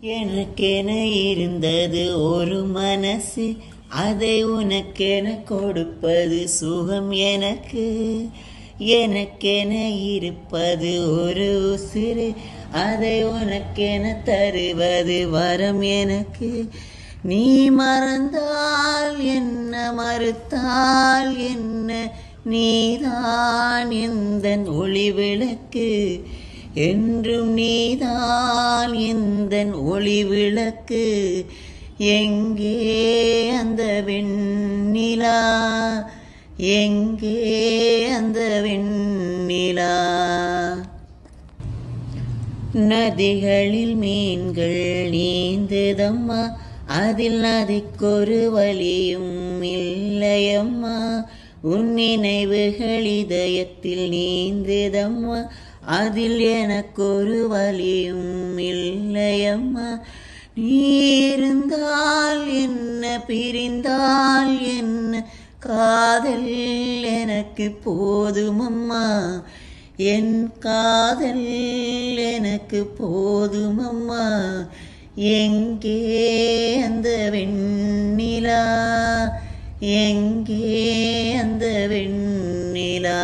எனக்கென இருந்தது ஒரு மனசு, அதை உனக்கென கொடுப்பது சுகம் எனக்கு. எனக்கென இருப்பது ஒரு உசிறு, அதை உனக்கென தருவது வரம் எனக்கு. நீ மறந்தால் என்ன, மறுத்தால் என்ன, நீதான் எந்தன் ஒளி விளக்கு. என்றும் நீதான் எந்தன் ஒளி விளக்கு. எங்கே அந்த வெண்ணிலா, எங்கே அந்த வெண்ணிலா. நதிகளில் மீன்கள் நீந்துதம்மா, அதில் நதிக்கொரு வழியும் இல்லையம்மா. உன் நினைவுகள் இதயத்தில் நீந்துதம்மா, அதில் எனக்கொரு வழியும் இல்லையம்மா. நீ இருந்தால் என்ன, பிரிந்தால் என்ன, காதல் எனக்கு போதுமம்மா. என் காதல் எனக்கு போதுமம்மா. எங்கே அந்த வெண்ணிலா, எங்கே அந்த வெண்ணிலா.